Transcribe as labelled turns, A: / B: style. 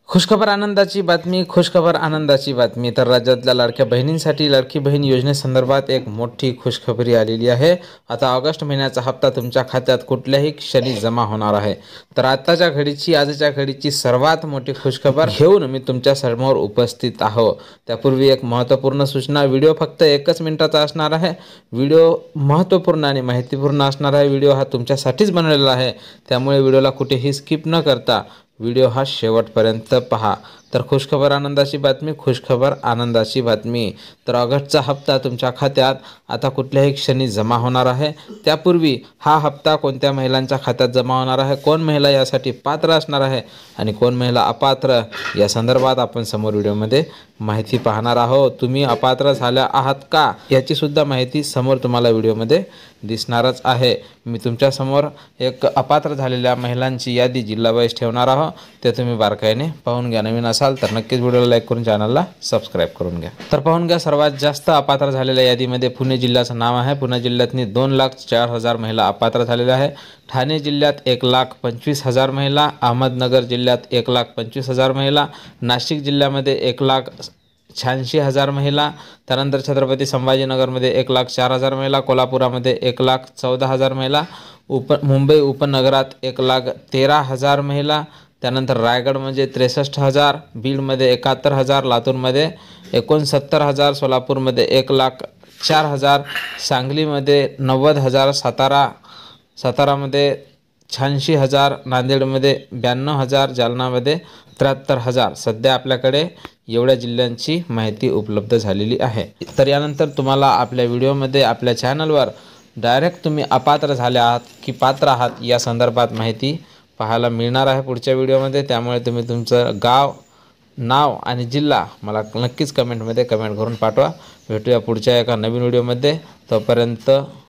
A: खुशखबर आनंदाची बातमी, खुशखबर आनंदाची बातमी. तर राज्यातल्या लाडक्या बहिणींसाठी लाडकी बहीण योजनेसंदर्भात एक मोठी खुशखबरी आलेली आहे. आता ऑगस्ट महिन्याचा हप्ता तुमच्या खात्यात कुठल्याही क्षणी जमा होणार आहे. तर आजच्या घडीची सर्वात मोठी खुशखबर घेऊन मी तुमच्या समोर उपस्थित आहो. त्यापूर्वी एक महत्त्वपूर्ण सूचना. व्हिडिओ फक्त 1 मिनिटाचा असणार आहे. व्हिडिओ महत्त्वपूर्ण आणि माहितीपूर्ण असणार आहे. व्हिडिओ हा तुमच्यासाठीच बनवलेला आहे, त्यामुळे व्हिडिओला कुठेही स्किप न करता व्हिडिओ हा शेवटपर्यंत पहा. तर खुशखबर आनंदाची बातमी, खुशखबर आनंदाची बातमी. तर ऑगस्टचा हप्ता तुमच्या खात्यात आता कुठल्याही क्षणी जमा होणार आहे. त्यापूर्वी हा हप्ता कोणत्या महिलांच्या खात्यात जमा होणार आहे, कोण महिला यासाठी पात्र असणार आहे आणि कोण महिला अपात्र, या संदर्भात आपण समोर व्हिडिओमध्ये माहिती पाहणार आहोत. तुम्ही अपात्र झाल्या आहात का याची सुद्धा माहिती समोर तुम्हाला व्हिडिओमध्ये दिसणारच आहे. मी तुमच्यासमोर एक अपात्र झालेल्या महिलांची यादी जिल्हा वाईज ठेवणार आहोत, ते तुम्ही बारकाईने पाहून घ्या. नवीन असाल तर नक्कीच व्हिडिओला लाईक करून चॅनलला सबस्क्राईब करून घ्या. तर पाहून घ्या, सर्वात जास्त अपात्र झालेल्या यादीमध्ये पुणे जिल्ह्याचं नाव आहे. पुणे जिल्ह्यातनी 2,04,000 महिला अपात्र झालेल्या आहे. ठाणे जिल्ह्यात 1,25,000 महिला, अहमदनगर जिल्ह्यात 1,25,000 महिला, नाशिक जिल्ह्यामध्ये 1,86,000 महिला, त्यानंतर छत्रपती संभाजीनगरमध्ये 1,04,000 महिला, कोल्हापुरामध्ये 1,14,000 महिला, मुंबई उपनगरात 1,13,000 महिला, त्यानंतर रायगडमध्ये 63,000, बीडमध्ये 71,000, लातूरमध्ये 69,000, सोलापूरमध्ये 1,04,000, सांगलीमध्ये 90,000, सातारामध्ये 86,000, नांदेडमध्ये 92,000, जालनामध्ये 73,000. सध्या आपल्याकडे एवढ्या जिल्ह्यांची माहिती उपलब्ध झालेली आहे. तर यानंतर तुम्हाला आपल्या व्हिडिओमध्ये आपल्या चॅनलवर डायरेक्ट तुम्ही अपात्र झाले आहात की पात्र आहात या संदर्भात माहिती पाहायला मिळणार आहे पुढच्या व्हिडिओमध्ये. त्यामुळे तुम्ही तुमचं गाव, नाव आणि जिल्हा मला नक्कीच कमेंट करून पाठवा. भेटूया पुढच्या एका नवीन व्हिडिओमध्ये. तोपर्यंत